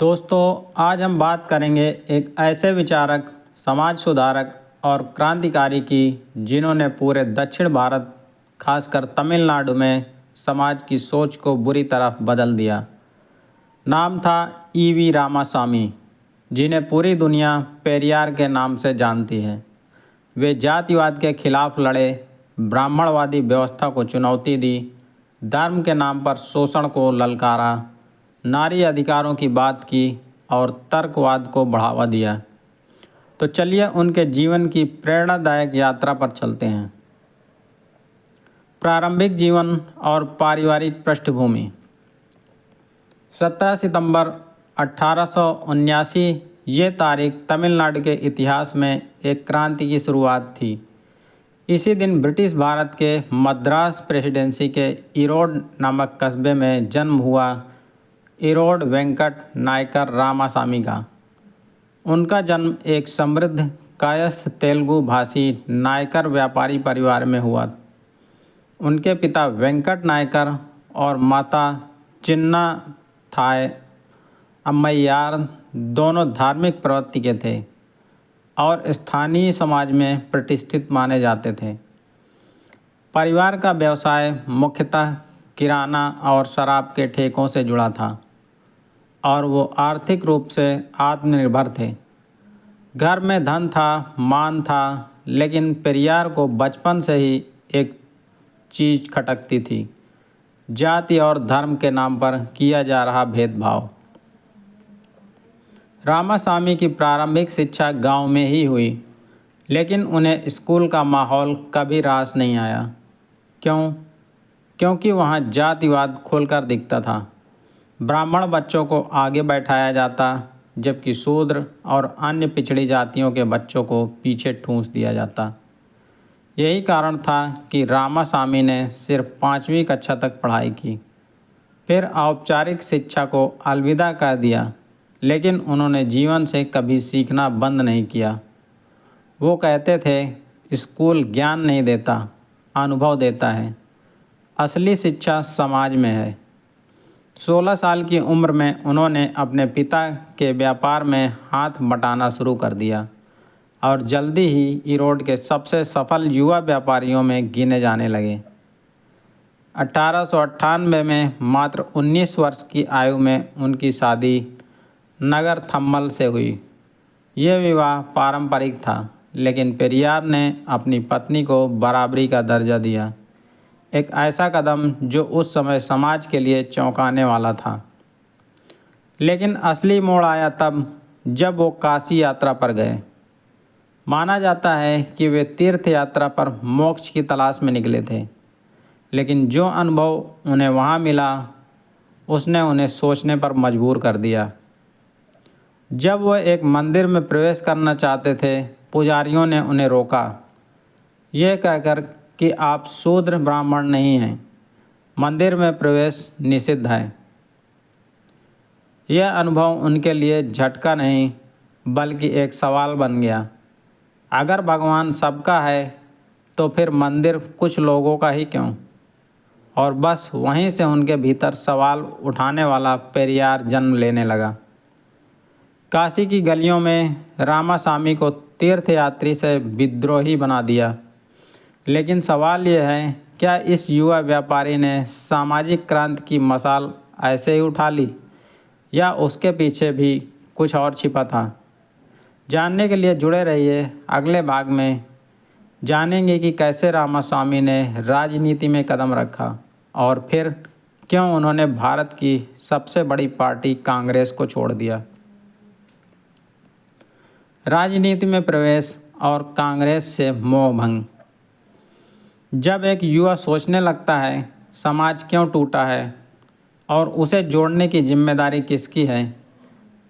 दोस्तों, आज हम बात करेंगे एक ऐसे विचारक, समाज सुधारक और क्रांतिकारी की जिन्होंने पूरे दक्षिण भारत, खासकर तमिलनाडु में समाज की सोच को बुरी तरह बदल दिया। नाम था ईवी रामासामी, जिन्हें पूरी दुनिया पेरियार के नाम से जानती है। वे जातिवाद के खिलाफ लड़े, ब्राह्मणवादी व्यवस्था को चुनौती दी, धर्म के नाम पर शोषण को ललकारा, नारी अधिकारों की बात की और तर्कवाद को बढ़ावा दिया। तो चलिए उनके जीवन की प्रेरणादायक यात्रा पर चलते हैं। प्रारंभिक जीवन और पारिवारिक पृष्ठभूमि। 17 सितंबर 1879 ये तारीख तमिलनाडु के इतिहास में एक क्रांति की शुरुआत थी। इसी दिन ब्रिटिश भारत के मद्रास प्रेसिडेंसी के इरोड नामक कस्बे में जन्म हुआ इरोड वेंकट नायकर रामासामी का। उनका जन्म एक समृद्ध कायस्थ तेलुगु भाषी नायकर व्यापारी परिवार में हुआ। उनके पिता वेंकट नायकर और माता चिन्ना थाय अम्मैयार दोनों धार्मिक प्रवृत्ति के थे और स्थानीय समाज में प्रतिष्ठित माने जाते थे। परिवार का व्यवसाय मुख्यतः किराना और शराब के ठेकों से जुड़ा था और वो आर्थिक रूप से आत्मनिर्भर थे। घर में धन था, मान था, लेकिन पेरियार को बचपन से ही एक चीज़ खटकती थी, जाति और धर्म के नाम पर किया जा रहा भेदभाव। रामासामी की प्रारंभिक शिक्षा गांव में ही हुई, लेकिन उन्हें स्कूल का माहौल कभी रास नहीं आया। क्योंकि वहां जातिवाद खुलकर दिखता था। ब्राह्मण बच्चों को आगे बैठाया जाता, जबकि शूद्र और अन्य पिछड़ी जातियों के बच्चों को पीछे ठूंस दिया जाता। यही कारण था कि रामासामी ने सिर्फ 5वीं कक्षा तक पढ़ाई की, फिर औपचारिक शिक्षा को अलविदा कर दिया, लेकिन उन्होंने जीवन से कभी सीखना बंद नहीं किया। वो कहते थे, स्कूल ज्ञान नहीं देता, अनुभव देता है। असली शिक्षा समाज में है। 16 साल की उम्र में उन्होंने अपने पिता के व्यापार में हाथ बटाना शुरू कर दिया और जल्दी ही इरोड के सबसे सफल युवा व्यापारियों में गिने जाने लगे। 1898 में मात्र 19 वर्ष की आयु में उनकी शादी नगर थम्मल से हुई। यह विवाह पारंपरिक था, लेकिन पेरियार ने अपनी पत्नी को बराबरी का दर्जा दिया, एक ऐसा कदम जो उस समय समाज के लिए चौंकाने वाला था। लेकिन असली मोड़ आया तब जब वो काशी यात्रा पर गए। माना जाता है कि वे तीर्थ यात्रा पर मोक्ष की तलाश में निकले थे, लेकिन जो अनुभव उन्हें वहाँ मिला उसने उन्हें सोचने पर मजबूर कर दिया। जब वह एक मंदिर में प्रवेश करना चाहते थे, पुजारियों ने उन्हें रोका, यह कहकर कि आप शूद्र ब्राह्मण नहीं हैं, मंदिर में प्रवेश निषिद्ध है। यह अनुभव उनके लिए झटका नहीं, बल्कि एक सवाल बन गया। अगर भगवान सबका है तो फिर मंदिर कुछ लोगों का ही क्यों? और बस वहीं से उनके भीतर सवाल उठाने वाला पेरियार जन्म लेने लगा। काशी की गलियों में रामासामी को तीर्थयात्री से विद्रोही बना दिया। लेकिन सवाल यह है, क्या इस युवा व्यापारी ने सामाजिक क्रांति की मशाल ऐसे ही उठा ली, या उसके पीछे भी कुछ और छिपा था? जानने के लिए जुड़े रहिए। अगले भाग में जानेंगे कि कैसे रामासामी ने राजनीति में कदम रखा और फिर क्यों उन्होंने भारत की सबसे बड़ी पार्टी कांग्रेस को छोड़ दिया। राजनीति में प्रवेश और कांग्रेस से मोह भंग। जब एक युवा सोचने लगता है समाज क्यों टूटा है और उसे जोड़ने की जिम्मेदारी किसकी है,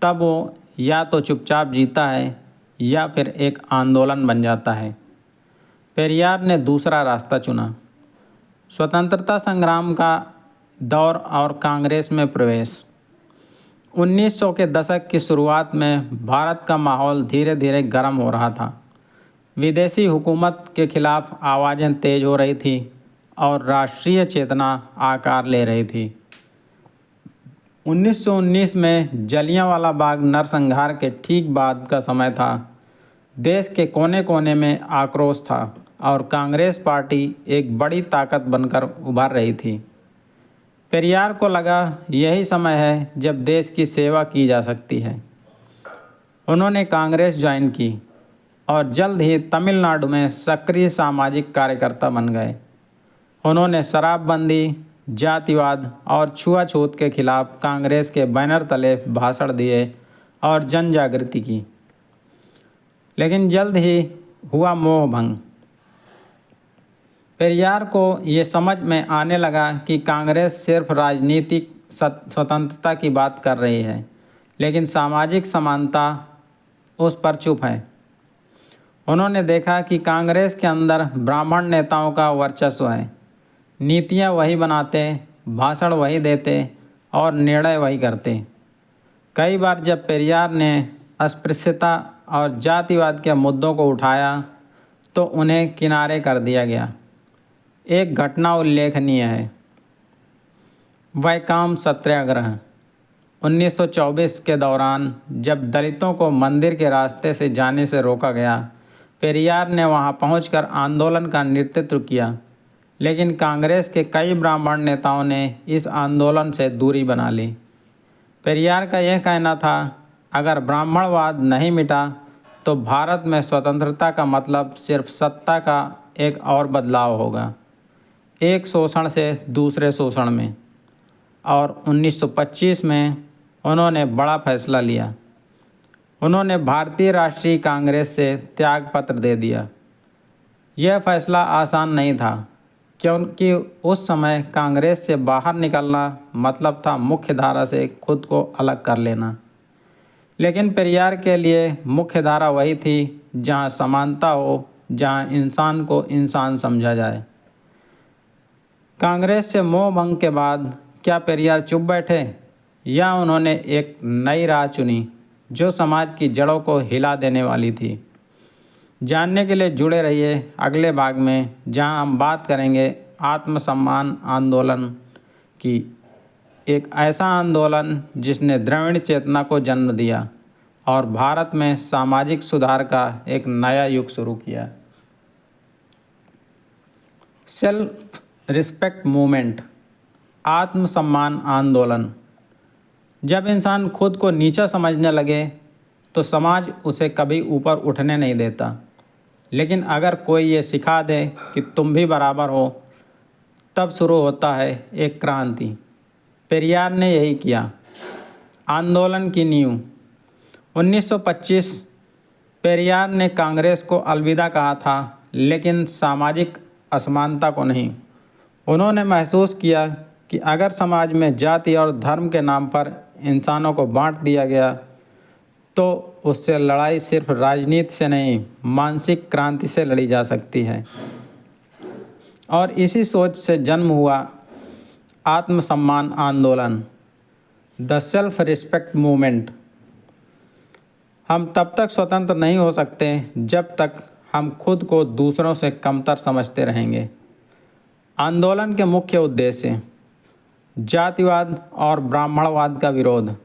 तब वो या तो चुपचाप जीता है या फिर एक आंदोलन बन जाता है। पेरियार ने दूसरा रास्ता चुना, स्वतंत्रता संग्राम का दौर और कांग्रेस में प्रवेश। 1900 के दशक की शुरुआत में भारत का माहौल धीरे धीरे गर्म हो रहा था। विदेशी हुकूमत के खिलाफ आवाज़ें तेज हो रही थी। 1900 और राष्ट्रीय चेतना आकार ले रही थी। 1919 में जलियांवाला बाग नरसंहार के ठीक बाद का समय था। देश के कोने कोने में आक्रोश था और कांग्रेस पार्टी एक बड़ी ताकत बनकर उभर रही थी। पेरियार को लगा यही समय है जब देश की सेवा की जा सकती है। उन्होंने कांग्रेस ज्वाइन की और जल्द ही तमिलनाडु में सक्रिय सामाजिक कार्यकर्ता बन गए। उन्होंने शराबबंदी, जातिवाद और छुआछूत के खिलाफ कांग्रेस के बैनर तले भाषण दिए और जन जागृति की। लेकिन जल्द ही हुआ मोह भंग। पेरियार को ये समझ में आने लगा कि कांग्रेस सिर्फ राजनीतिक स्वतंत्रता की बात कर रही है, लेकिन सामाजिक समानता उस पर चुप है। उन्होंने देखा कि कांग्रेस के अंदर ब्राह्मण नेताओं का वर्चस्व है। नीतियाँ वही बनाते, भाषण वही देते और निर्णय वही करते। कई बार जब पेरियार ने अस्पृश्यता और जातिवाद के मुद्दों को उठाया तो उन्हें किनारे कर दिया गया। एक घटना उल्लेखनीय है, वैकाम सत्याग्रह 1924 के दौरान जब दलितों को मंदिर के रास्ते से जाने से रोका गया, पेरियार ने वहां पहुंचकर आंदोलन का नेतृत्व किया। लेकिन कांग्रेस के कई ब्राह्मण नेताओं ने इस आंदोलन से दूरी बना ली। पेरियार का यह कहना था, अगर ब्राह्मणवाद नहीं मिटा तो भारत में स्वतंत्रता का मतलब सिर्फ सत्ता का एक और बदलाव होगा, एक शोषण से दूसरे शोषण में। और 1925 में उन्होंने बड़ा फैसला लिया। उन्होंने भारतीय राष्ट्रीय कांग्रेस से त्यागपत्र दे दिया। यह फैसला आसान नहीं था, क्योंकि उस समय कांग्रेस से बाहर निकलना मतलब था मुख्य धारा से खुद को अलग कर लेना। लेकिन पेरियार के लिए मुख्य धारा वही थी जहाँ समानता हो, जहाँ इंसान को इंसान समझा जाए। कांग्रेस से मोह भंग के बाद क्या पेरियार चुप बैठे, या उन्होंने एक नई राह चुनी जो समाज की जड़ों को हिला देने वाली थी? जानने के लिए जुड़े रहिए अगले भाग में, जहां हम बात करेंगे आत्मसम्मान आंदोलन की, एक ऐसा आंदोलन जिसने द्रविड़ चेतना को जन्म दिया और भारत में सामाजिक सुधार का एक नया युग शुरू किया। सेल्फ रिस्पेक्ट मूवमेंट, आत्मसम्मान आंदोलन। जब इंसान खुद को नीचा समझने लगे तो समाज उसे कभी ऊपर उठने नहीं देता। लेकिन अगर कोई ये सिखा दे कि तुम भी बराबर हो, तब शुरू होता है एक क्रांति। पेरियार ने यही किया। आंदोलन की नींव 1925। पेरियार ने कांग्रेस को अलविदा कहा था, लेकिन सामाजिक असमानता को नहीं। उन्होंने महसूस किया कि अगर समाज में जाति और धर्म के नाम पर इंसानों को बांट दिया गया तो उससे लड़ाई सिर्फ राजनीति से नहीं, मानसिक क्रांति से लड़ी जा सकती है। और इसी सोच से जन्म हुआ आत्मसम्मान आंदोलन, द सेल्फ रिस्पेक्ट मूवमेंट। हम तब तक स्वतंत्र नहीं हो सकते जब तक हम खुद को दूसरों से कमतर समझते रहेंगे। आंदोलन के मुख्य उद्देश्य: जातिवाद और ब्राह्मणवाद का विरोध।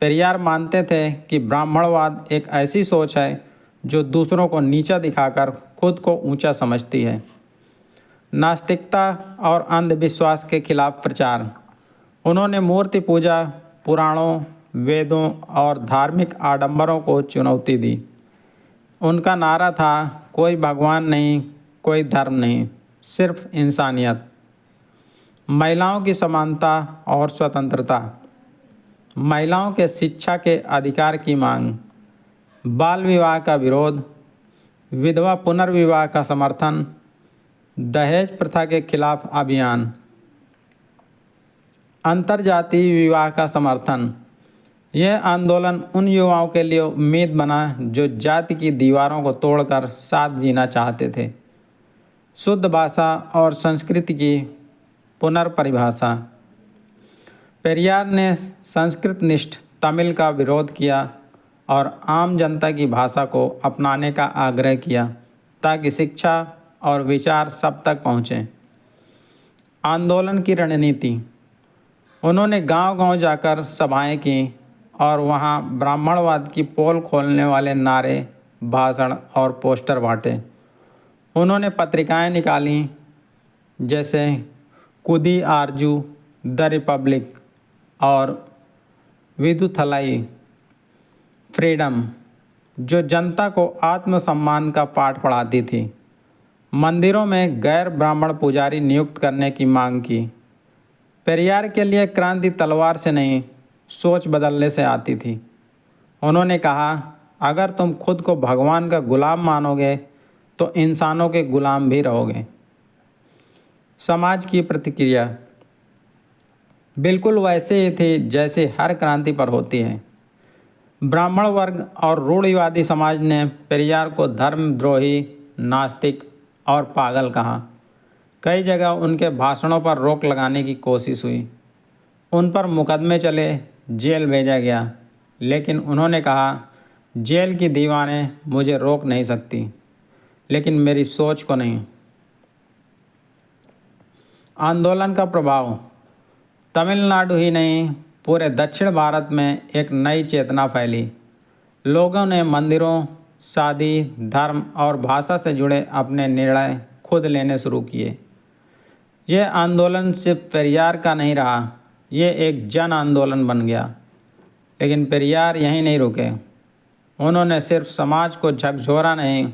पेरियार मानते थे कि ब्राह्मणवाद एक ऐसी सोच है जो दूसरों को नीचा दिखाकर खुद को ऊंचा समझती है। नास्तिकता और अंधविश्वास के खिलाफ प्रचार। उन्होंने मूर्ति पूजा, पुराणों, वेदों और धार्मिक आडंबरों को चुनौती दी। उनका नारा था, कोई भगवान नहीं, कोई धर्म नहीं, सिर्फ इंसानियत। महिलाओं की समानता और स्वतंत्रता। महिलाओं के शिक्षा के अधिकार की मांग। बाल विवाह का विरोध। विधवा पुनर्विवाह का समर्थन। दहेज प्रथा के खिलाफ अभियान। अंतर्जातीय विवाह का समर्थन। यह आंदोलन उन युवाओं के लिए उम्मीद बना जो जाति की दीवारों को तोड़कर साथ जीना चाहते थे। शुद्ध भाषा और संस्कृति की पुनर्परिभाषा। पेरियार ने संस्कृतनिष्ठ तमिल का विरोध किया और आम जनता की भाषा को अपनाने का आग्रह किया ताकि शिक्षा और विचार सब तक पहुँचें। आंदोलन की रणनीति। उन्होंने गांव-गांव जाकर सभाएं की और वहां ब्राह्मणवाद की पोल खोलने वाले नारे, भाषण और पोस्टर बांटे। उन्होंने पत्रिकाएं निकालीं जैसे कुदी आरजू, द रिपब्लिक और विदुथलाई फ्रीडम, जो जनता को आत्मसम्मान का पाठ पढ़ाती थी। मंदिरों में गैर ब्राह्मण पुजारी नियुक्त करने की मांग की। पेरियार के लिए क्रांति तलवार से नहीं, सोच बदलने से आती थी। उन्होंने कहा, अगर तुम खुद को भगवान का गुलाम मानोगे तो इंसानों के गुलाम भी रहोगे। समाज की प्रतिक्रिया बिल्कुल वैसे ही थी जैसे हर क्रांति पर होती है। ब्राह्मण वर्ग और रूढ़िवादी समाज ने पेरियार को धर्मद्रोही, नास्तिक और पागल कहा। कई जगह उनके भाषणों पर रोक लगाने की कोशिश हुई। उन पर मुकदमे चले, जेल भेजा गया, लेकिन उन्होंने कहा, जेल की दीवारें मुझे रोक नहीं सकती, लेकिन मेरी सोच को नहीं। आंदोलन का प्रभाव तमिलनाडु ही नहीं, पूरे दक्षिण भारत में एक नई चेतना फैली। लोगों ने मंदिरों, शादी, धर्म और भाषा से जुड़े अपने निर्णय खुद लेने शुरू किए। यह आंदोलन सिर्फ पेरियार का नहीं रहा, ये एक जन आंदोलन बन गया। लेकिन पेरियार यहीं नहीं रुके। उन्होंने सिर्फ समाज को झकझोरा नहीं,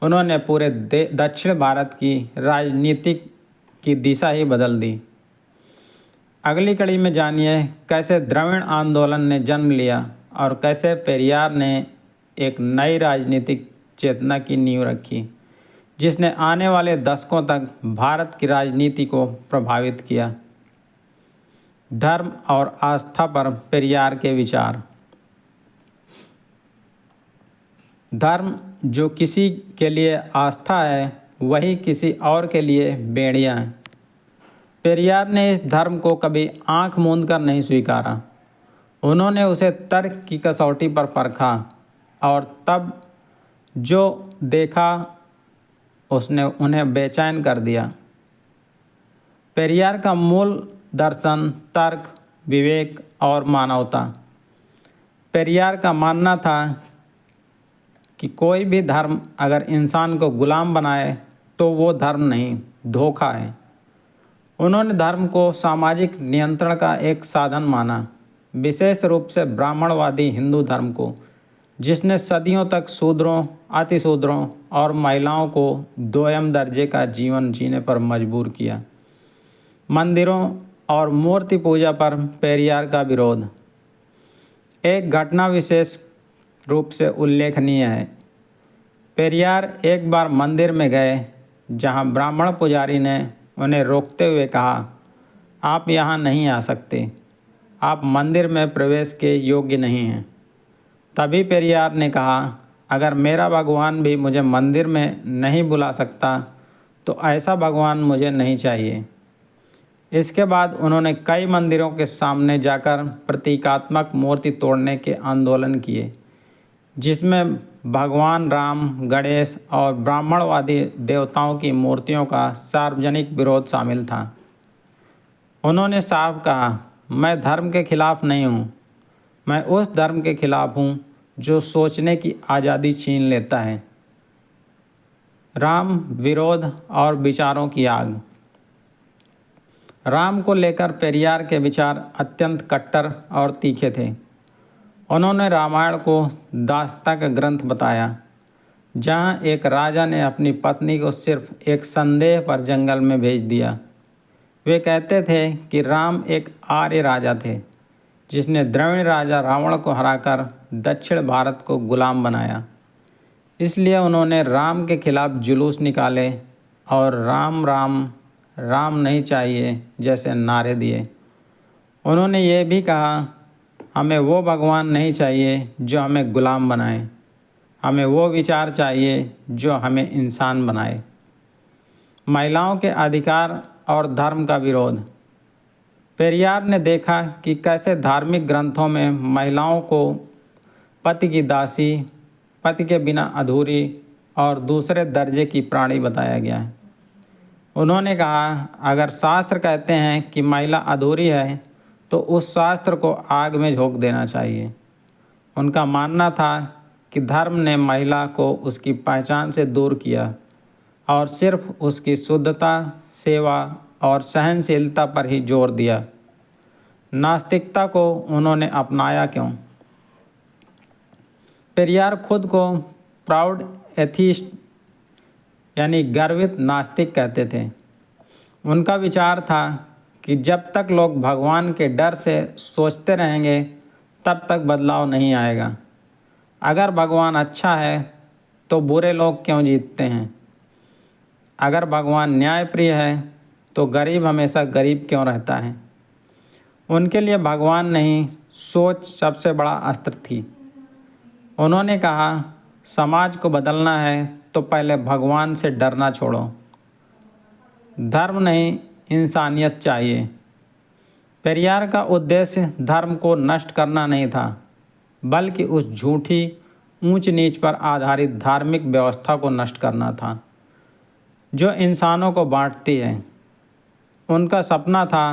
उन्होंने पूरे दक्षिण भारत की राजनीतिक की दिशा ही बदल दी। अगली कड़ी में जानिए कैसे द्रविड़ आंदोलन ने जन्म लिया और कैसे पेरियार ने एक नई राजनीतिक चेतना की नींव रखी, जिसने आने वाले दशकों तक भारत की राजनीति को प्रभावित किया। धर्म और आस्था पर पेरियार के विचार। धर्म जो किसी के लिए आस्था है, वही किसी और के लिए बेड़ियां है। पेरियार ने इस धर्म को कभी आंख मूंद कर नहीं स्वीकारा। उन्होंने उसे तर्क की कसौटी पर परखा और तब जो देखा उसने उन्हें बेचैन कर दिया। पेरियार का मूल दर्शन तर्क, विवेक और मानवता। पेरियार का मानना था कि कोई भी धर्म अगर इंसान को गुलाम बनाए तो वो धर्म नहीं, धोखा है। उन्होंने धर्म को सामाजिक नियंत्रण का एक साधन माना, विशेष रूप से ब्राह्मणवादी हिंदू धर्म को, जिसने सदियों तक शूद्रों, अतिशूद्रों और महिलाओं को दोयम दर्जे का जीवन जीने पर मजबूर किया। मंदिरों और मूर्ति पूजा पर पेरियार का विरोध एक घटना विशेष रूप से उल्लेखनीय है। पेरियार एक बार मंदिर में गए जहां ब्राह्मण पुजारी ने उन्हें रोकते हुए कहा, आप यहाँ नहीं आ सकते, आप मंदिर में प्रवेश के योग्य नहीं हैं। तभी पेरियार ने कहा, अगर मेरा भगवान भी मुझे मंदिर में नहीं बुला सकता तो ऐसा भगवान मुझे नहीं चाहिए। इसके बाद उन्होंने कई मंदिरों के सामने जाकर प्रतीकात्मक मूर्ति तोड़ने के आंदोलन किए, जिसमें भगवान राम, गणेश और ब्राह्मणवादी देवताओं की मूर्तियों का सार्वजनिक विरोध शामिल था। उन्होंने साफ कहा, मैं धर्म के खिलाफ नहीं हूँ, मैं उस धर्म के खिलाफ हूँ जो सोचने की आज़ादी छीन लेता है। राम विरोध और विचारों की आग। राम को लेकर पेरियार के विचार अत्यंत कट्टर और तीखे थे। उन्होंने रामायण को दास्ता का ग्रंथ बताया, जहां एक राजा ने अपनी पत्नी को सिर्फ एक संदेह पर जंगल में भेज दिया। वे कहते थे कि राम एक आर्य राजा थे, जिसने द्रविड़ राजा रावण को हराकर दक्षिण भारत को गुलाम बनाया। इसलिए उन्होंने राम के खिलाफ जुलूस निकाले और राम राम राम नहीं चाहिए जैसे नारे दिए। उन्होंने ये भी कहा, हमें वो भगवान नहीं चाहिए जो हमें गुलाम बनाए, हमें वो विचार चाहिए जो हमें इंसान बनाए। महिलाओं के अधिकार और धर्म का विरोध। पेरियार ने देखा कि कैसे धार्मिक ग्रंथों में महिलाओं को पति की दासी, पति के बिना अधूरी और दूसरे दर्जे की प्राणी बताया गया है। उन्होंने कहा, अगर शास्त्र कहते हैं कि महिला अधूरी है तो उस शास्त्र को आग में झोंक देना चाहिए। उनका मानना था कि धर्म ने महिला को उसकी पहचान से दूर किया और सिर्फ उसकी शुद्धता, सेवा और सहनशीलता पर ही जोर दिया। नास्तिकता को उन्होंने अपनाया क्यों? पेरियार खुद को प्राउड एथीस्ट यानी गर्वित नास्तिक कहते थे। उनका विचार था कि जब तक लोग भगवान के डर से सोचते रहेंगे तब तक बदलाव नहीं आएगा। अगर भगवान अच्छा है तो बुरे लोग क्यों जीतते हैं? अगर भगवान न्यायप्रिय है तो गरीब हमेशा गरीब क्यों रहता है? उनके लिए भगवान नहीं, सोच सबसे बड़ा अस्त्र थी। उन्होंने कहा, समाज को बदलना है तो पहले भगवान से डरना छोड़ो। धर्म नहीं, इंसानियत चाहिए। पेरियार का उद्देश्य धर्म को नष्ट करना नहीं था, बल्कि उस झूठी ऊंच नीच पर आधारित धार्मिक व्यवस्था को नष्ट करना था जो इंसानों को बांटती है। उनका सपना था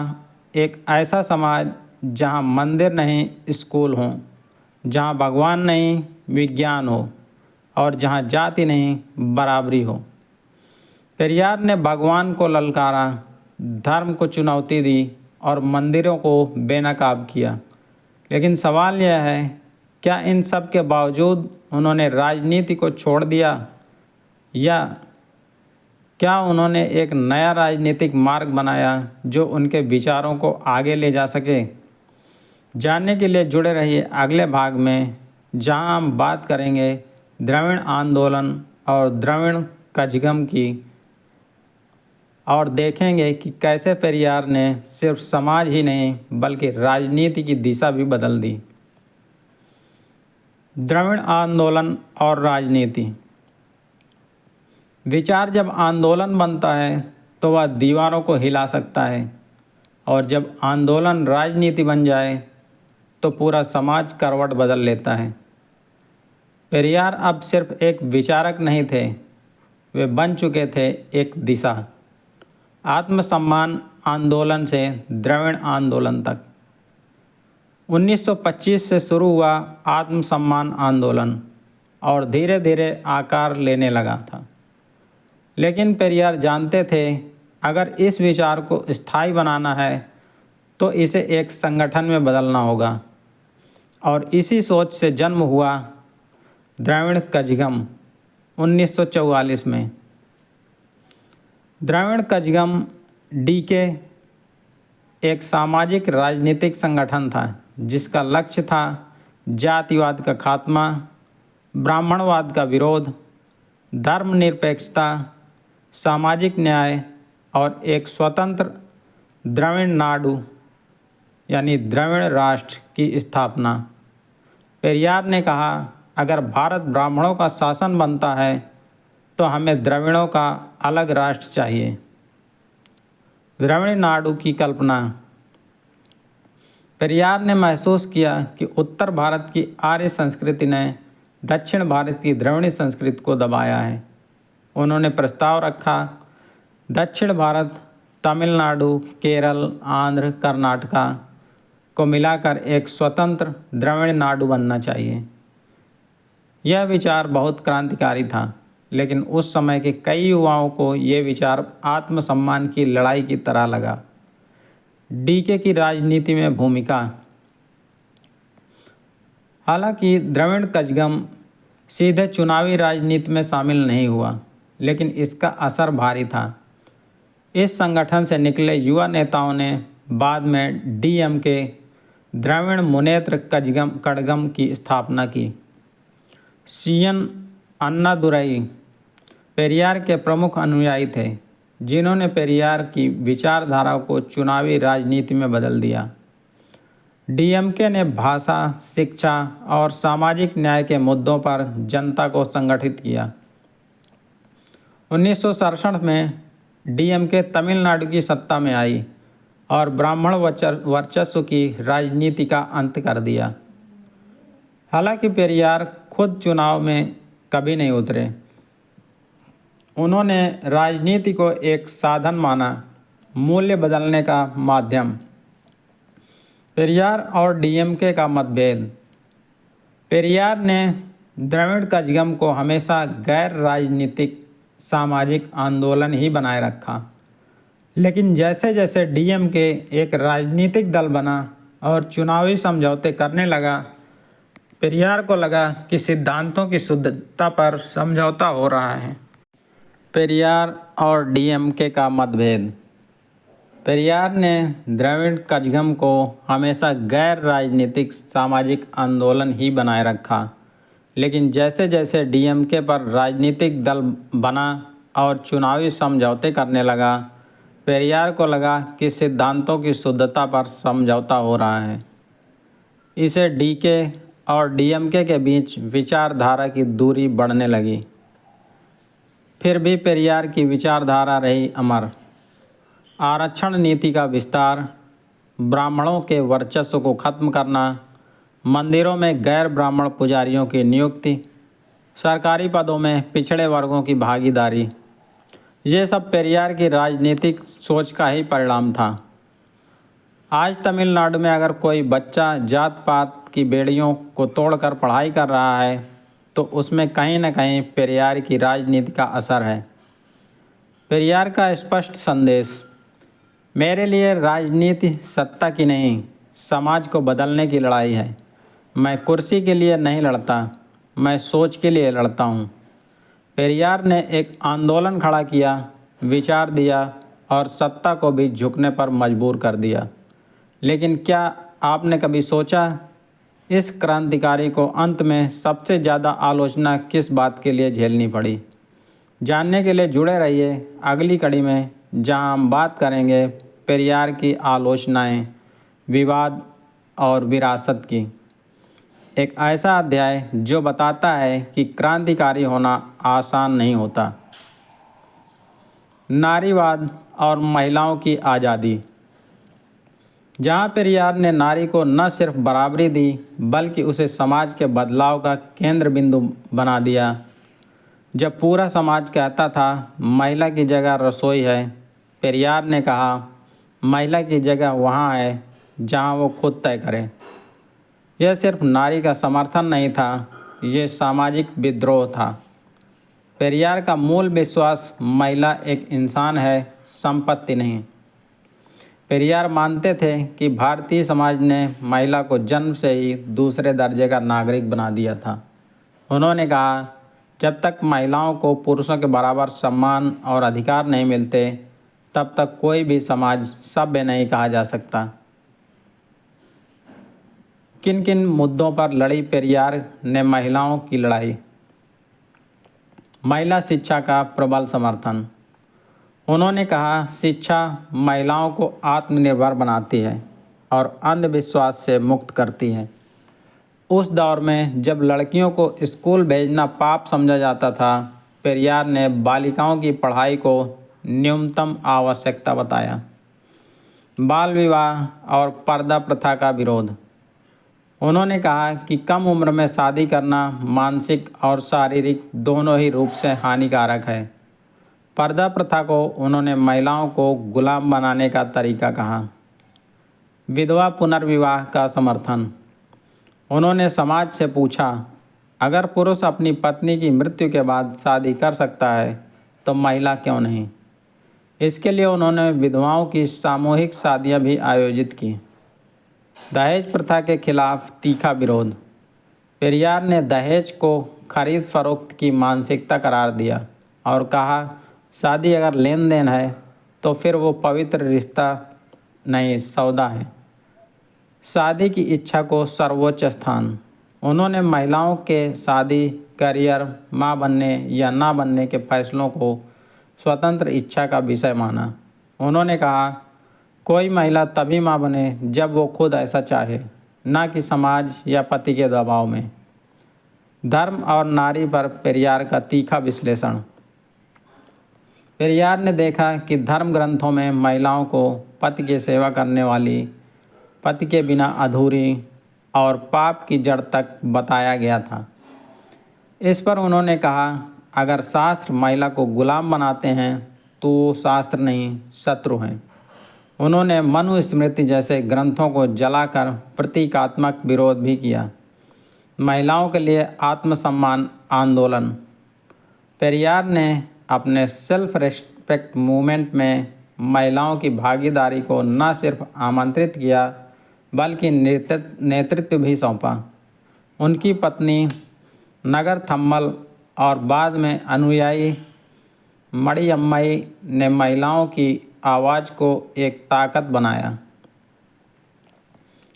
एक ऐसा समाज जहां मंदिर नहीं, स्कूल हों, जहां भगवान नहीं, विज्ञान हो और जहां जाति नहीं, बराबरी हो। पेरियार ने भगवान को ललकारा, धर्म को चुनौती दी और मंदिरों को बेनकाब किया। लेकिन सवाल यह है, क्या इन सब के बावजूद उन्होंने राजनीति को छोड़ दिया, या क्या उन्होंने एक नया राजनीतिक मार्ग बनाया जो उनके विचारों को आगे ले जा सके? जानने के लिए जुड़े रहिए अगले भाग में, जहां हम बात करेंगे द्रविड़ आंदोलन और द्रविड़ कजगम की और देखेंगे कि कैसे पेरियार ने सिर्फ समाज ही नहीं बल्कि राजनीति की दिशा भी बदल दी। द्रविड़ आंदोलन और राजनीति। विचार जब आंदोलन बनता है तो वह दीवारों को हिला सकता है, और जब आंदोलन राजनीति बन जाए तो पूरा समाज करवट बदल लेता है। पेरियार अब सिर्फ एक विचारक नहीं थे, वे बन चुके थे एक दिशा। आत्मसम्मान आंदोलन से द्रविड़ आंदोलन तक 1925 से शुरू हुआ आत्मसम्मान आंदोलन और धीरे धीरे आकार लेने लगा था। लेकिन पेरियार जानते थे, अगर इस विचार को स्थायी बनाना है तो इसे एक संगठन में बदलना होगा, और इसी सोच से जन्म हुआ द्रविड़ कजगम 1944 में। द्रविड़ कजगम डीके एक सामाजिक राजनीतिक संगठन था जिसका लक्ष्य था जातिवाद का खात्मा, ब्राह्मणवाद का विरोध, धर्मनिरपेक्षता, सामाजिक न्याय और एक स्वतंत्र द्रविड़ नाडु यानी द्रविड़ राष्ट्र की स्थापना। पेरियार ने कहा, अगर भारत ब्राह्मणों का शासन बनता है तो हमें द्रविड़ों का अलग राष्ट्र चाहिए। द्रविड़ नाडु की कल्पना। पेरियार ने महसूस किया कि उत्तर भारत की आर्य संस्कृति ने दक्षिण भारत की द्रविड़ संस्कृति को दबाया है। उन्होंने प्रस्ताव रखा, दक्षिण भारत तमिलनाडु, केरल, आंध्र, कर्नाटका को मिलाकर एक स्वतंत्र द्रविड़ नाडु बनना चाहिए। यह विचार बहुत क्रांतिकारी था, लेकिन उस समय के कई युवाओं को यह विचार आत्मसम्मान की लड़ाई की तरह लगा। डीके की राजनीति में भूमिका। हालांकि द्रविड़ कजगम सीधे चुनावी राजनीति में शामिल नहीं हुआ, लेकिन इसका असर भारी था। इस संगठन से निकले युवा नेताओं ने बाद में डीएमके द्रविड़ मुनेत्र कड़गम की स्थापना की। सीएन अन्नादुरई पेरियार के प्रमुख अनुयायी थे, जिन्होंने पेरियार की विचारधारा को चुनावी राजनीति में बदल दिया। डीएमके ने भाषा, शिक्षा और सामाजिक न्याय के मुद्दों पर जनता को संगठित किया। 1967 में डीएमके तमिलनाडु की सत्ता में आई और ब्राह्मण वर्चस्व की राजनीति का अंत कर दिया। हालांकि पेरियार खुद चुनाव में कभी नहीं उतरे। उन्होंने राजनीति को एक साधन माना, मूल्य बदलने का माध्यम। पेरियार और डीएमके का मतभेद। पेरियार ने द्रविड़ कजगम को हमेशा गैर राजनीतिक सामाजिक आंदोलन ही बनाए रखा, लेकिन जैसे जैसे डीएमके एक राजनीतिक दल बना और चुनावी समझौते करने लगा, पेरियार को लगा कि सिद्धांतों की शुद्धता पर समझौता हो रहा है। पेरियार और डीएमके का मतभेद। पेरियार ने द्रविड़ कजगम को हमेशा गैर राजनीतिक सामाजिक आंदोलन ही बनाए रखा, लेकिन जैसे जैसे डीएमके पर राजनीतिक दल बना और चुनावी समझौते करने लगा, पेरियार को लगा कि सिद्धांतों की शुद्धता पर समझौता हो रहा है। इसे डीके और डीएमके के बीच विचारधारा की दूरी बढ़ने लगी। फिर भी पेरियार की विचारधारा रही अमर। आरक्षण नीति का विस्तार, ब्राह्मणों के वर्चस्व को खत्म करना, मंदिरों में गैर ब्राह्मण पुजारियों की नियुक्ति, सरकारी पदों में पिछड़े वर्गों की भागीदारी, ये सब पेरियार की राजनीतिक सोच का ही परिणाम था। आज तमिलनाडु में अगर कोई बच्चा जात पात की बेड़ियों को तोड़कर पढ़ाई कर रहा है तो उसमें कहीं न कहीं पेरियार की राजनीति का असर है। पेरियार का स्पष्ट संदेश। मेरे लिए राजनीति सत्ता की नहीं, समाज को बदलने की लड़ाई है। मैं कुर्सी के लिए नहीं लड़ता, मैं सोच के लिए लड़ता हूँ। पेरियार ने एक आंदोलन खड़ा किया, विचार दिया और सत्ता को भी झुकने पर मजबूर कर दिया। लेकिन क्या आपने कभी सोचा, इस क्रांतिकारी को अंत में सबसे ज़्यादा आलोचना किस बात के लिए झेलनी पड़ी? जानने के लिए जुड़े रहिए अगली कड़ी में, जहां हम बात करेंगे पेरियार की आलोचनाएं, विवाद और विरासत की। एक ऐसा अध्याय जो बताता है कि क्रांतिकारी होना आसान नहीं होता। नारीवाद और महिलाओं की आज़ादी। जहां पेरियार ने नारी को न सिर्फ बराबरी दी बल्कि उसे समाज के बदलाव का केंद्र बिंदु बना दिया। जब पूरा समाज कहता था महिला की जगह रसोई है, पेरियार ने कहा महिला की जगह वहाँ है जहाँ वो खुद तय करे। यह सिर्फ नारी का समर्थन नहीं था, ये सामाजिक विद्रोह था। पेरियार का मूल विश्वास महिला एक इंसान है, संपत्ति नहीं। पेरियार मानते थे कि भारतीय समाज ने महिला को जन्म से ही दूसरे दर्जे का नागरिक बना दिया था। उन्होंने कहा, जब तक महिलाओं को पुरुषों के बराबर सम्मान और अधिकार नहीं मिलते, तब तक कोई भी समाज सभ्य नहीं कहा जा सकता। किन किन मुद्दों पर लड़ी पेरियार ने महिलाओं की लड़ाई? महिला शिक्षा का प्रबल समर्थन। उन्होंने कहा, शिक्षा महिलाओं को आत्मनिर्भर बनाती है और अंधविश्वास से मुक्त करती है। उस दौर में जब लड़कियों को स्कूल भेजना पाप समझा जाता था, पेरियार ने बालिकाओं की पढ़ाई को न्यूनतम आवश्यकता बताया। बाल विवाह और पर्दा प्रथा का विरोध। उन्होंने कहा कि कम उम्र में शादी करना मानसिक और शारीरिक दोनों ही रूप से हानिकारक है। पर्दा प्रथा को उन्होंने महिलाओं को गुलाम बनाने का तरीका कहा। विधवा पुनर्विवाह का समर्थन। उन्होंने समाज से पूछा, अगर पुरुष अपनी पत्नी की मृत्यु के बाद शादी कर सकता है तो महिला क्यों नहीं? इसके लिए उन्होंने विधवाओं की सामूहिक शादियां भी आयोजित की। दहेज प्रथा के खिलाफ तीखा विरोध। पेरियार ने दहेज को खरीद फरोख्त की मानसिकता करार दिया और कहा, शादी अगर लेन देन है तो फिर वो पवित्र रिश्ता नहीं, सौदा है। शादी की इच्छा को सर्वोच्च स्थान। उन्होंने महिलाओं के शादी, करियर, माँ बनने या ना बनने के फैसलों को स्वतंत्र इच्छा का विषय माना। उन्होंने कहा, कोई महिला तभी माँ बने जब वो खुद ऐसा चाहे, ना कि समाज या पति के दबाव में। धर्म और नारी पर पेरियार का तीखा विश्लेषण। पेरियार ने देखा कि धर्म ग्रंथों में महिलाओं को पति की सेवा करने वाली, पति के बिना अधूरी और पाप की जड़ तक बताया गया था। इस पर उन्होंने कहा, अगर शास्त्र महिला को गुलाम बनाते हैं तो शास्त्र नहीं, शत्रु हैं। उन्होंने मनुस्मृति जैसे ग्रंथों को जलाकर प्रतीकात्मक विरोध भी किया। महिलाओं के लिए आत्मसम्मान आंदोलन। पेरियार ने अपने सेल्फ रेस्पेक्ट मूवमेंट में महिलाओं की भागीदारी को न सिर्फ आमंत्रित किया बल्कि नेतृत्व भी सौंपा। उनकी पत्नी नगर थम्मल और बाद में अनुयायी मड़ियम्मई ने महिलाओं की आवाज़ को एक ताकत बनाया।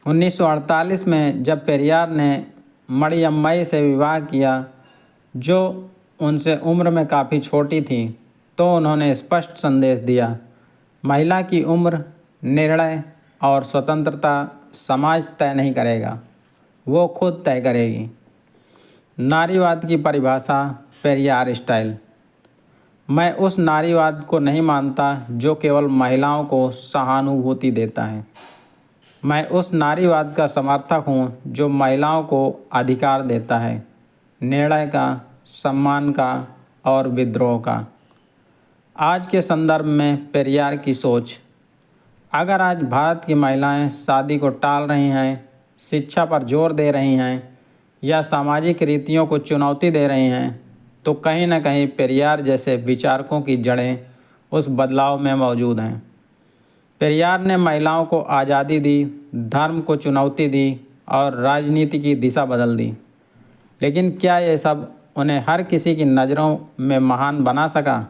1948 में जब पेरियार ने मड़ियम्मई से विवाह किया, जो उनसे उम्र में काफ़ी छोटी थी, तो उन्होंने स्पष्ट संदेश दिया, महिला की उम्र, निर्णय और स्वतंत्रता समाज तय नहीं करेगा, वो खुद तय करेगी। नारीवाद की परिभाषा पेरियार स्टाइल। मैं उस नारीवाद को नहीं मानता जो केवल महिलाओं को सहानुभूति देता है। मैं उस नारीवाद का समर्थक हूँ जो महिलाओं को अधिकार देता है, निर्णय का, सम्मान का और विद्रोह का। आज के संदर्भ में पेरियार की सोच। अगर आज भारत की महिलाएं शादी को टाल रही हैं, शिक्षा पर जोर दे रही हैं या सामाजिक रीतियों को चुनौती दे रही हैं, तो कहीं न कहीं पेरियार जैसे विचारकों की जड़ें उस बदलाव में मौजूद हैं। पेरियार ने महिलाओं को आज़ादी दी, धर्म को चुनौती दी और राजनीति की दिशा बदल दी। लेकिन क्या ये सब उन्हें हर किसी की नज़रों में महान बना सका,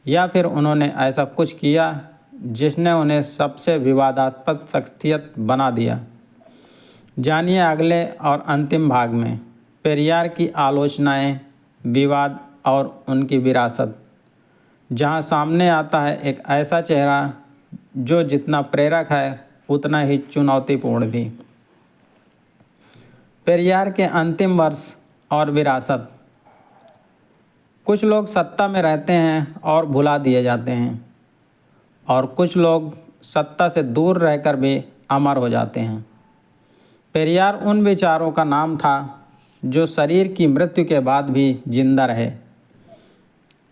या फिर उन्होंने ऐसा कुछ किया जिसने उन्हें सबसे विवादास्पद शख्सियत बना दिया? जानिए अगले और अंतिम भाग में पेरियार की आलोचनाएं, विवाद और उनकी विरासत, जहां सामने आता है एक ऐसा चेहरा जो जितना प्रेरक है उतना ही चुनौतीपूर्ण भी। पेरियार के अंतिम वर्ष और विरासत। कुछ लोग सत्ता में रहते हैं और भुला दिए जाते हैं, और कुछ लोग सत्ता से दूर रहकर भी अमर हो जाते हैं। पेरियार उन विचारों का नाम था जो शरीर की मृत्यु के बाद भी जिंदा रहे।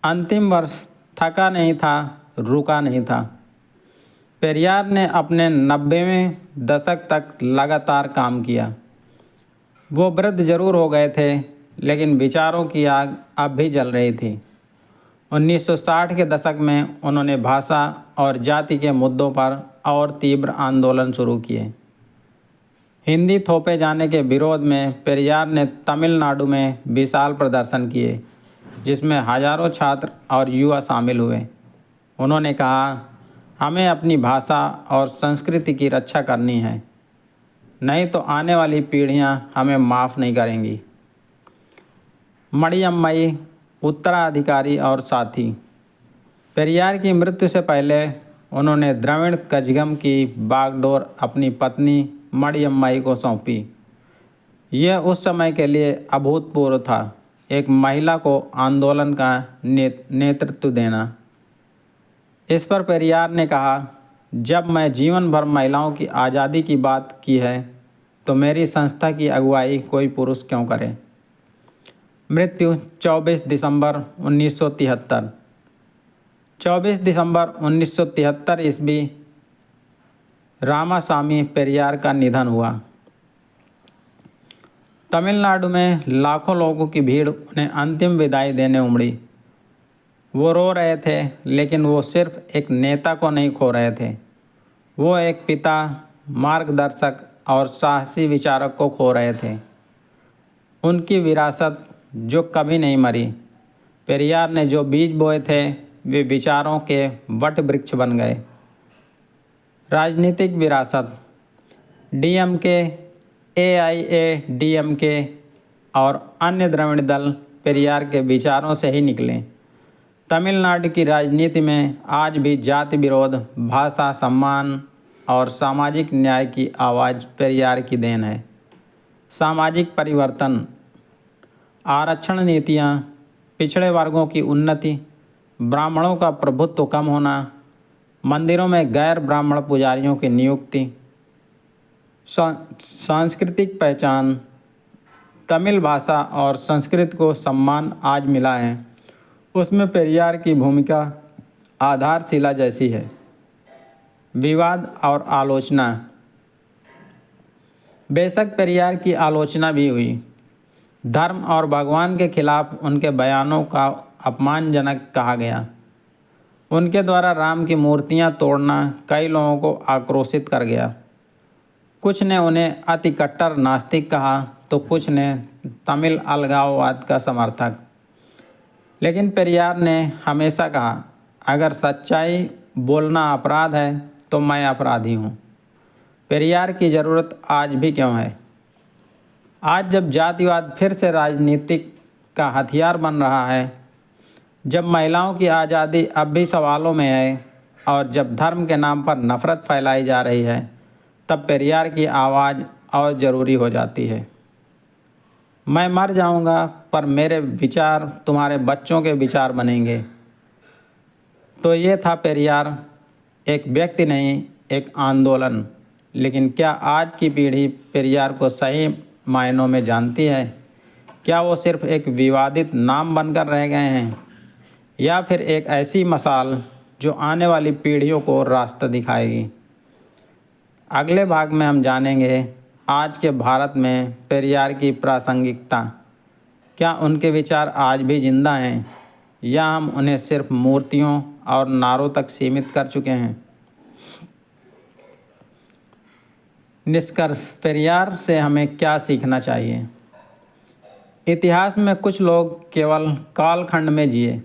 अंतिम वर्ष थका नहीं था, रुका नहीं था। पेरियार ने अपने 90वें दशक तक लगातार काम किया। वो वृद्ध जरूर हो गए थे, लेकिन विचारों की आग अब भी जल रही थी। 1960 के दशक में उन्होंने भाषा और जाति के मुद्दों पर और तीव्र आंदोलन शुरू किए। हिंदी थोपे जाने के विरोध में पेरियार ने तमिलनाडु में विशाल प्रदर्शन किए, जिसमें हजारों छात्र और युवा शामिल हुए। उन्होंने कहा, हमें अपनी भाषा और संस्कृति की रक्षा करनी है, नहीं तो आने वाली पीढ़ियां हमें माफ़ नहीं करेंगी। मड़ियम्मई उत्तराधिकारी और साथी। पेरियार की मृत्यु से पहले उन्होंने द्रविड़ कजगम की बागडोर अपनी पत्नी मड़ियम्मई को सौंपी। यह उस समय के लिए अभूतपूर्व था, एक महिला को आंदोलन का नेतृत्व देना। इस पर पेरियार ने कहा, जब मैं जीवन भर महिलाओं की आज़ादी की बात की है, तो मेरी संस्था की अगुवाई कोई पुरुष क्यों करे। मृत्यु 24 दिसंबर 1973। 24 दिसंबर 1973 ईस्वी रामासामी पेरियार का निधन हुआ। तमिलनाडु में लाखों लोगों की भीड़ उन्हें अंतिम विदाई देने उमड़ी। वो रो रहे थे, लेकिन वो सिर्फ एक नेता को नहीं खो रहे थे, वो एक पिता, मार्गदर्शक और साहसी विचारक को खो रहे थे। उनकी विरासत जो कभी नहीं मरी। पेरियार ने जो बीज बोए थे वे विचारों के वट वृक्ष बन गए। राजनीतिक विरासत। डीएमके, एआईएडीएमके और अन्य द्रविड़ दल पेरियार के विचारों से ही निकले। तमिलनाडु की राजनीति में आज भी जाति विरोध, भाषा सम्मान और सामाजिक न्याय की आवाज़ पेरियार की देन है। सामाजिक परिवर्तन। आरक्षण नीतियाँ, पिछड़े वर्गों की उन्नति, ब्राह्मणों का प्रभुत्व कम होना, मंदिरों में गैर ब्राह्मण पुजारियों की नियुक्ति। सांस्कृतिक पहचान। तमिल भाषा और संस्कृत को सम्मान आज मिला है, उसमें पेरियार की भूमिका आधारशिला जैसी है। विवाद और आलोचना। बेशक पेरियार की आलोचना भी हुई। धर्म और भगवान के खिलाफ उनके बयानों का अपमानजनक कहा गया। उनके द्वारा राम की मूर्तियां तोड़ना कई लोगों को आक्रोशित कर गया। कुछ ने उन्हें अति कट्टर नास्तिक कहा तो कुछ ने तमिल अलगाववाद का समर्थक। लेकिन पेरियार ने हमेशा कहा, अगर सच्चाई बोलना अपराध है तो मैं अपराधी हूँ। पेरियार की ज़रूरत आज भी क्यों है? आज जब जातिवाद फिर से राजनीतिक का हथियार बन रहा है, जब महिलाओं की आज़ादी अब भी सवालों में है और जब धर्म के नाम पर नफरत फैलाई जा रही है, तब पेरियार की आवाज़ और ज़रूरी हो जाती है। मैं मर जाऊंगा पर मेरे विचार तुम्हारे बच्चों के विचार बनेंगे। तो ये था पेरियार, एक व्यक्ति नहीं, एक आंदोलन। लेकिन क्या आज की पीढ़ी पेरियार को सही मायनों में जानती है? क्या वो सिर्फ एक विवादित नाम बनकर रह गए हैं, या फिर एक ऐसी मसाल जो आने वाली पीढ़ियों को रास्ता दिखाएगी? अगले भाग में हम जानेंगे आज के भारत में पेरियार की प्रासंगिकता। क्या उनके विचार आज भी जिंदा हैं, या हम उन्हें सिर्फ मूर्तियों और नारों तक सीमित कर चुके हैं? निष्कर्ष, पेरियार से हमें क्या सीखना चाहिए? इतिहास में कुछ लोग केवल कालखंड में जिए,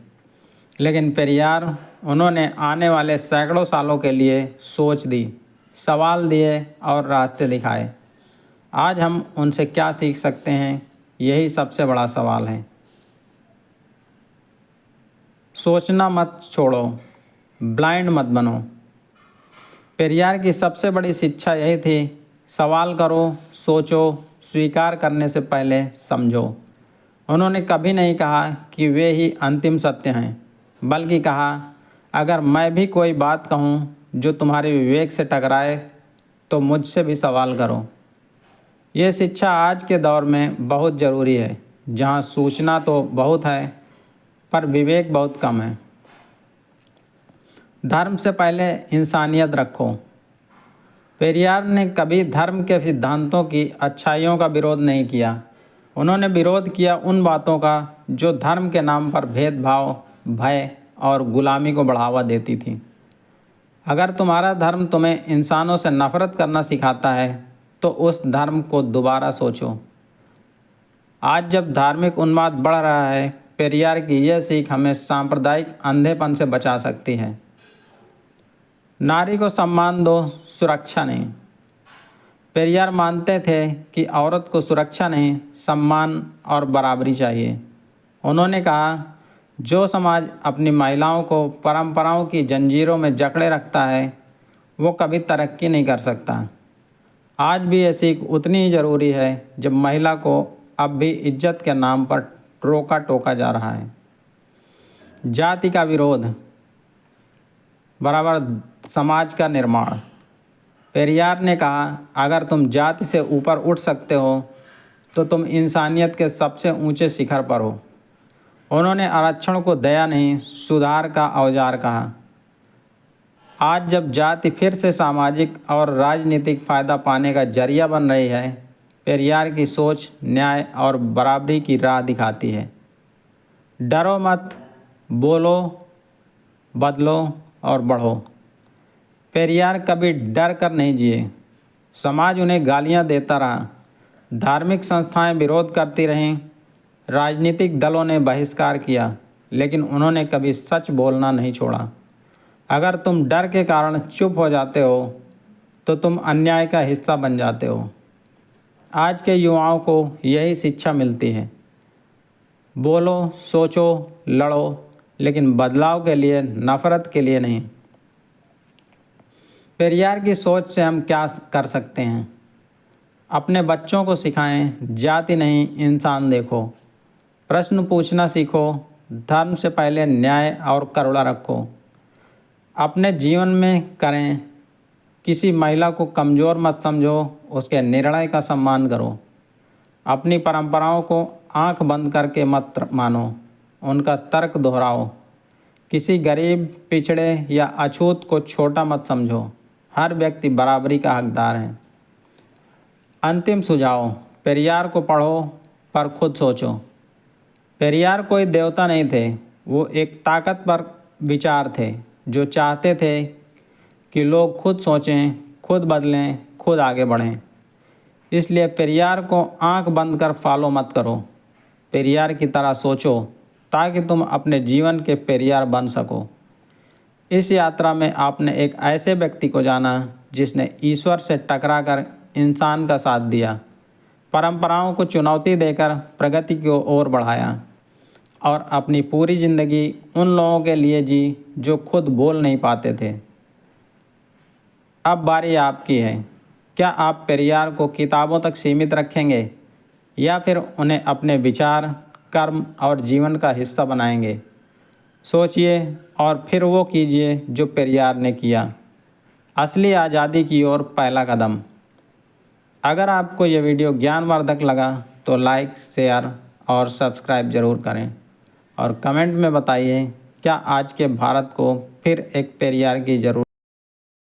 लेकिन पेरियार, उन्होंने आने वाले सैकड़ों सालों के लिए सोच दी, सवाल दिए और रास्ते दिखाए। आज हम उनसे क्या सीख सकते हैं, यही सबसे बड़ा सवाल है। सोचना मत छोड़ो, ब्लाइंड मत बनो। पेरियार की सबसे बड़ी शिक्षा यही थी, सवाल करो, सोचो, स्वीकार करने से पहले समझो। उन्होंने कभी नहीं कहा कि वे ही अंतिम सत्य हैं, बल्कि कहा, अगर मैं भी कोई बात कहूँ जो तुम्हारे विवेक से टकराए तो मुझसे भी सवाल करो। ये शिक्षा आज के दौर में बहुत ज़रूरी है, जहाँ सूचना तो बहुत है पर विवेक बहुत कम है। धर्म से पहले इंसानियत रखो। पेरियार ने कभी धर्म के सिद्धांतों की अच्छाइयों का विरोध नहीं किया। उन्होंने विरोध किया उन बातों का जो धर्म के नाम पर भेदभाव, भय और गुलामी को बढ़ावा देती थी। अगर तुम्हारा धर्म तुम्हें इंसानों से नफरत करना सिखाता है तो उस धर्म को दोबारा सोचो। आज जब धार्मिक उन्माद बढ़ रहा है, पेरियार की यह सीख हमें सांप्रदायिक अंधेपन से बचा सकती है। नारी को सम्मान दो, सुरक्षा नहीं। पेरियार मानते थे कि औरत को सुरक्षा नहीं, सम्मान और बराबरी चाहिए। उन्होंने कहा, जो समाज अपनी महिलाओं को परंपराओं की जंजीरों में जकड़े रखता है, वो कभी तरक्की नहीं कर सकता। आज भी ये सीख उतनी ही ज़रूरी है जब महिला को अब भी इज्जत के नाम पर रोका टोका जा रहा है। जाति का विरोध बराबर समाज का निर्माण। पेरियार ने कहा, अगर तुम जाति से ऊपर उठ सकते हो तो तुम इंसानियत के सबसे ऊंचे शिखर पर हो। उन्होंने आरक्षण को दया नहीं, सुधार का औजार कहा। आज जब जाति फिर से सामाजिक और राजनीतिक फ़ायदा पाने का जरिया बन रही है, पेरियार की सोच न्याय और बराबरी की राह दिखाती है। डरो मत, बोलो, बदलो और बढ़ो। पेरियार कभी डर कर नहीं जिए। समाज उन्हें गालियां देता रहा, धार्मिक संस्थाएं विरोध करती रहीं, राजनीतिक दलों ने बहिष्कार किया, लेकिन उन्होंने कभी सच बोलना नहीं छोड़ा। अगर तुम डर के कारण चुप हो जाते हो तो तुम अन्याय का हिस्सा बन जाते हो। आज के युवाओं को यही शिक्षा मिलती है। बोलो, सोचो, लड़ो, लेकिन बदलाव के लिए, नफरत के लिए नहीं। पेरियार की सोच से हम क्या कर सकते हैं? अपने बच्चों को सिखाएं, जाति नहीं इंसान देखो। प्रश्न पूछना सीखो, धर्म से पहले न्याय और करुणा रखो। अपने जीवन में करें, किसी महिला को कमज़ोर मत समझो, उसके निर्णय का सम्मान करो। अपनी परंपराओं को आंख बंद करके मत मानो, उनका तर्क दोहराओ। किसी गरीब, पिछड़े या अछूत को छोटा मत समझो। हर व्यक्ति बराबरी का हकदार है। अंतिम सुझाव, पेरियार को पढ़ो पर खुद सोचो। पेरियार कोई देवता नहीं थे, वो एक ताकतवर विचार थे जो चाहते थे कि लोग खुद सोचें, खुद बदलें, खुद आगे बढ़ें। इसलिए पेरियार को आंख बंद कर फॉलो मत करो, पेरियार की तरह सोचो ताकि तुम अपने जीवन के पेरियार बन सको। इस यात्रा में आपने एक ऐसे व्यक्ति को जाना जिसने ईश्वर से टकराकर इंसान का साथ दिया, परंपराओं को चुनौती देकर प्रगति की ओर बढ़ाया और अपनी पूरी ज़िंदगी उन लोगों के लिए जी जो खुद बोल नहीं पाते थे। अब बारी आपकी है। क्या आप पेरियार को किताबों तक सीमित रखेंगे या फिर उन्हें अपने विचार, कर्म और जीवन का हिस्सा बनाएंगे? सोचिए और फिर वो कीजिए जो पेरियार ने किया, असली आज़ादी की ओर पहला कदम। अगर आपको ये वीडियो ज्ञानवर्धक लगा तो लाइक, शेयर और सब्सक्राइब ज़रूर करें और कमेंट में बताइए क्या आज के भारत को फिर एक पेरियार की ज़रूरत